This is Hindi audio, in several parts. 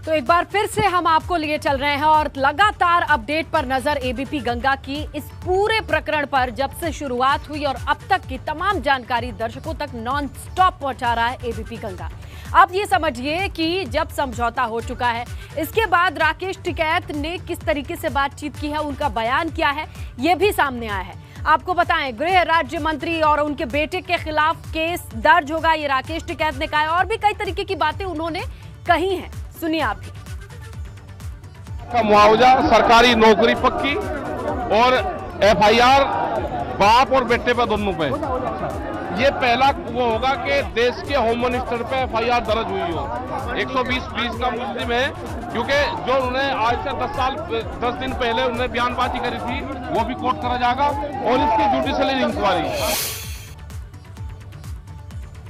तो एक बार फिर से हम आपको लिए चल रहे हैं और लगातार अपडेट पर नजर एबीपी गंगा की इस पूरे प्रकरण पर जब से शुरुआत हुई और अब तक की तमाम जानकारी दर्शकों तक नॉन स्टॉप पहुंचा रहा है एबीपी गंगा। अब ये समझिए कि जब समझौता हो चुका है, इसके बाद राकेश टिकैत ने किस तरीके से बातचीत की है, उनका बयान क्या है, ये भी सामने आया है। आपको बताएं, गृह राज्य मंत्री और उनके बेटे के खिलाफ केस दर्ज होगा, ये राकेश टिकैत ने कहा है और भी कई तरीके की बातें उन्होंने कही हैं। सुनिए आप भी। का मुआवजा, सरकारी नौकरी पक्की और एफआईआर बाप और बेटे पे दोनों पे। ये पहला वो होगा कि देश के होम मिनिस्टर पे एफआईआर दर्ज हुई हो। 120 का मुस्लिम है, क्योंकि जो उन्हें आज से 10 दिन पहले उन्हें बयानबाजी करी थी वो भी कोर्ट करा जाएगा और इसकी जुडिशियल इंक्वायरी।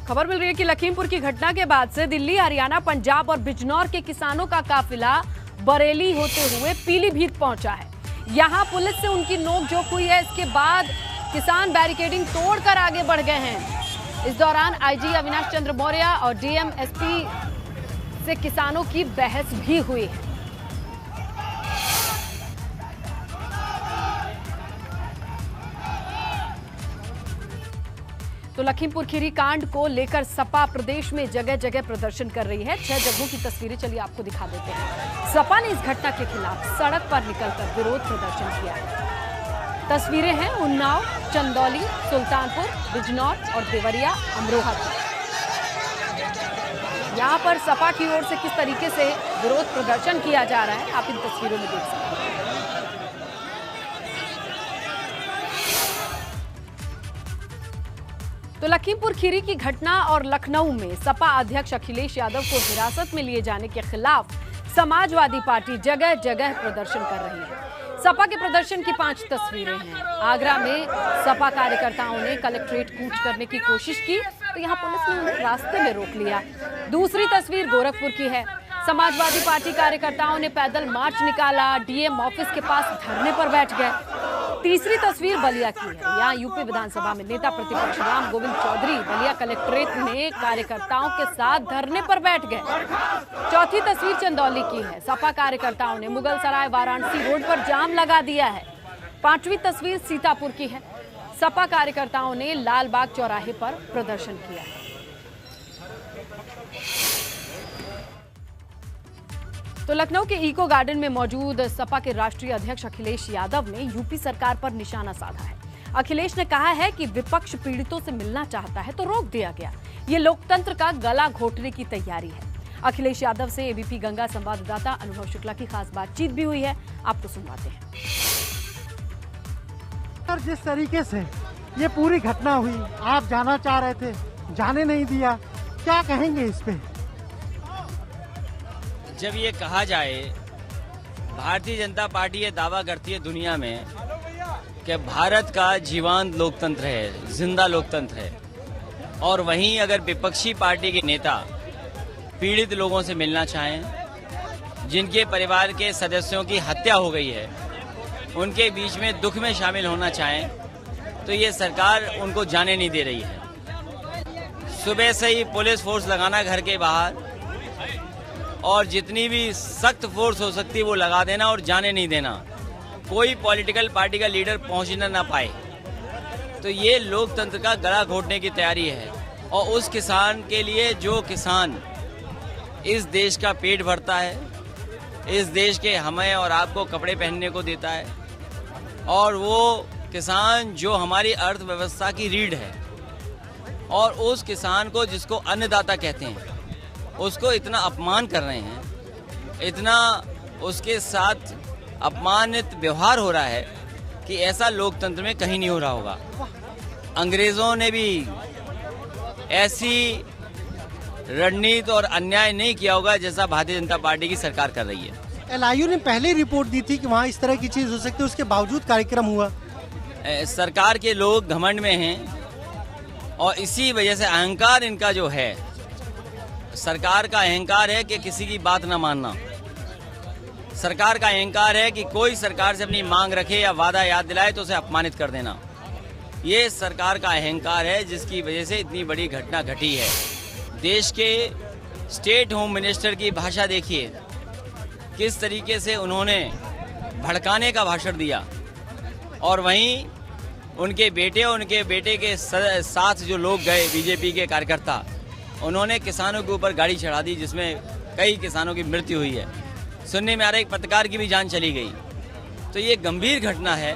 खबर मिल रही है कि लखीमपुर की घटना के बाद से दिल्ली, हरियाणा, पंजाब और बिजनौर के किसानों का काफिला बरेली होते हुए पीलीभीत पहुंचा है। यहां पुलिस से उनकी नोकझोंक हुई है। इसके बाद किसान बैरिकेडिंग तोड़कर आगे बढ़ गए हैं। इस दौरान आईजी अविनाश चंद्र मौर्य और डीएम एसपी से किसानों की बहस भी हुई है। तो लखीमपुर खीरी कांड को लेकर सपा प्रदेश में जगह जगह प्रदर्शन कर रही है। 6 जगहों की तस्वीरें चलिए आपको दिखा देते हैं। सपा ने इस घटना के खिलाफ सड़क पर निकलकर विरोध प्रदर्शन किया है। तस्वीरें हैं उन्नाव, चंदौली, सुल्तानपुर, बिजनौर और देवरिया, अमरोहा की। यहाँ पर सपा की ओर से किस तरीके से विरोध प्रदर्शन किया जा रहा है, आप इन तस्वीरों में देख सकते हैं। तो लखीमपुर खीरी की घटना और लखनऊ में सपा अध्यक्ष अखिलेश यादव को हिरासत में लिए जाने के खिलाफ समाजवादी पार्टी जगह जगह प्रदर्शन कर रही है। सपा के प्रदर्शन की 5 तस्वीरें हैं। आगरा में सपा कार्यकर्ताओं ने कलेक्ट्रेट कूच करने की कोशिश की तो यहां पुलिस ने उन्हें रास्ते में रोक लिया। दूसरी तस्वीर गोरखपुर की है। समाजवादी पार्टी कार्यकर्ताओं ने पैदल मार्च निकाला, डीएम ऑफिस के पास धरने पर बैठ गए। तीसरी तस्वीर बलिया की है। यहाँ यूपी विधानसभा में नेता प्रतिपक्ष राम गोविंद चौधरी बलिया कलेक्ट्रेट में कार्यकर्ताओं के साथ धरने पर बैठ गए। चौथी तस्वीर चंदौली की है। सपा कार्यकर्ताओं ने मुगल सराय वाराणसी रोड पर जाम लगा दिया है। 5वीं तस्वीर सीतापुर की है। सपा कार्यकर्ताओं ने लालबाग चौराहे पर प्रदर्शन किया है। तो लखनऊ के इको गार्डन में मौजूद सपा के राष्ट्रीय अध्यक्ष अखिलेश यादव ने यूपी सरकार पर निशाना साधा है। अखिलेश ने कहा है कि विपक्ष पीड़ितों से मिलना चाहता है तो रोक दिया गया। ये लोकतंत्र का गला घोटने की तैयारी है। अखिलेश यादव से एबीपी गंगा संवाददाता अनुभव शुक्ला की खास बातचीत भी हुई है, आपको सुनवाते हैं। जिस तरीके से ये पूरी घटना हुई, आप जाना चाह रहे थे, जाने नहीं दिया, क्या कहेंगे इस पे? जब ये कहा जाए, भारतीय जनता पार्टी ये दावा करती है दुनिया में कि भारत का जीवंत लोकतंत्र है, जिंदा लोकतंत्र है, और वहीं अगर विपक्षी पार्टी के नेता पीड़ित लोगों से मिलना चाहें, जिनके परिवार के सदस्यों की हत्या हो गई है, उनके बीच में दुख में शामिल होना चाहें, तो ये सरकार उनको जाने नहीं दे रही है। सुबह से ही पुलिस फोर्स लगाना घर के बाहर, और जितनी भी सख्त फोर्स हो सकती है वो लगा देना और जाने नहीं देना, कोई पॉलिटिकल पार्टी का लीडर पहुंचना ना पाए। तो ये लोकतंत्र का गला घोटने की तैयारी है। और उस किसान के लिए, जो किसान इस देश का पेट भरता है, इस देश के हमें और आपको कपड़े पहनने को देता है, और वो किसान जो हमारी अर्थव्यवस्था की रीढ़ है, और उस किसान को जिसको अन्नदाता कहते हैं, उसको इतना अपमान कर रहे हैं, इतना उसके साथ अपमानित व्यवहार हो रहा है कि ऐसा लोकतंत्र में कहीं नहीं हो रहा होगा। अंग्रेजों ने भी ऐसी रणनीति और अन्याय नहीं किया होगा जैसा भारतीय जनता पार्टी की सरकार कर रही है। एलआईयू ने पहले रिपोर्ट दी थी कि वहाँ इस तरह की चीज हो सकती है, उसके बावजूद कार्यक्रम हुआ। सरकार के लोग घमंड में हैं और इसी वजह से अहंकार इनका जो है, सरकार का अहंकार है कि किसी की बात ना मानना। सरकार का अहंकार है कि कोई सरकार से अपनी मांग रखे या वादा याद दिलाए तो उसे अपमानित कर देना। ये सरकार का अहंकार है जिसकी वजह से इतनी बड़ी घटना घटी है। देश के स्टेट होम मिनिस्टर की भाषा देखिए, किस तरीके से उन्होंने भड़काने का भाषण दिया, और वहीं उनके बेटे के साथ जो लोग गए बीजेपी के कार्यकर्ता, उन्होंने किसानों के ऊपर गाड़ी चढ़ा दी, जिसमें कई किसानों की मृत्यु हुई है। सुनने में आ रहा है एक पत्रकार की भी जान चली गई। तो ये गंभीर घटना है।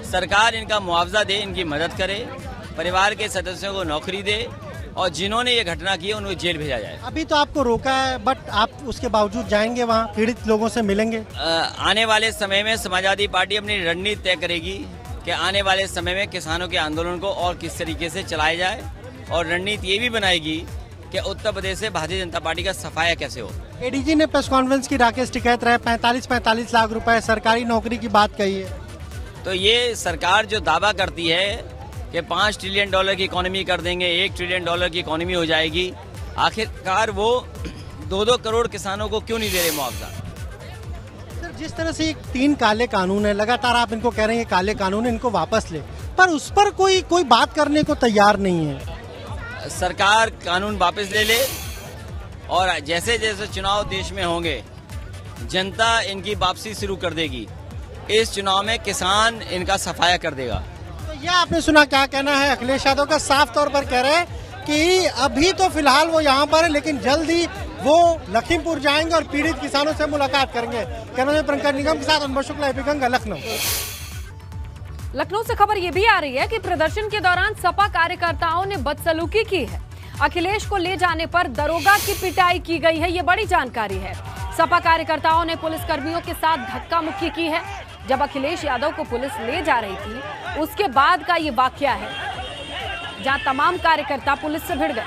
सरकार इनका मुआवजा दे, इनकी मदद करे, परिवार के सदस्यों को नौकरी दे, और जिन्होंने ये घटना की है उनको जेल भेजा जाए। अभी तो आपको रोका है, बट आप उसके बावजूद जाएंगे वहाँ, पीड़ित लोगों से मिलेंगे? आने वाले समय में समाजवादी पार्टी अपनी रणनीति तय करेगी कि आने वाले समय में किसानों के आंदोलन को और किस तरीके से चलाया जाए, और रणनीति ये भी बनाएगी कि उत्तर प्रदेश से भारतीय जनता पार्टी का सफाया कैसे हो। एडीजी ने प्रेस कॉन्फ्रेंस की, राकेश टिकैत रहे, 45 लाख रुपए सरकारी नौकरी की बात कही है। तो ये सरकार जो दावा करती है कि $5 ट्रिलियन की इकोनॉमी कर देंगे, $1 ट्रिलियन की इकोनॉमी हो जाएगी, आखिरकार वो 2-2 करोड़ किसानों को क्यों नहीं दे रहे मुआवजा? सर, जिस तरह से 3 काले कानून है, लगातार आप इनको कह रहे हैं काले कानून, इनको वापस ले, पर उस पर कोई बात करने को तैयार नहीं है। सरकार कानून वापस ले ले, और जैसे जैसे चुनाव देश में होंगे जनता इनकी वापसी शुरू कर देगी। इस चुनाव में किसान इनका सफाया कर देगा। तो ये आपने सुना, क्या कहना है अखिलेश यादव का? साफ तौर पर कह रहे हैं कि अभी तो फिलहाल वो यहाँ पर है, लेकिन जल्द ही वो लखीमपुर जाएंगे और पीड़ित किसानों से मुलाकात करेंगे। कैमरा में पंकज निगम के साथ अनुभव शुक्ला, एपी गंगा, लखनऊ। लखनऊ से खबर ये भी आ रही है कि प्रदर्शन के दौरान सपा कार्यकर्ताओं ने बदसलूकी की है। अखिलेश को ले जाने पर दरोगा की पिटाई की गई है, ये बड़ी जानकारी है। सपा कार्यकर्ताओं ने पुलिस कर्मियों के साथ धक्का मुक्की की है। जब अखिलेश यादव को पुलिस ले जा रही थी, उसके बाद का ये वाकया है, जहां तमाम कार्यकर्ता पुलिस से भिड़ गए।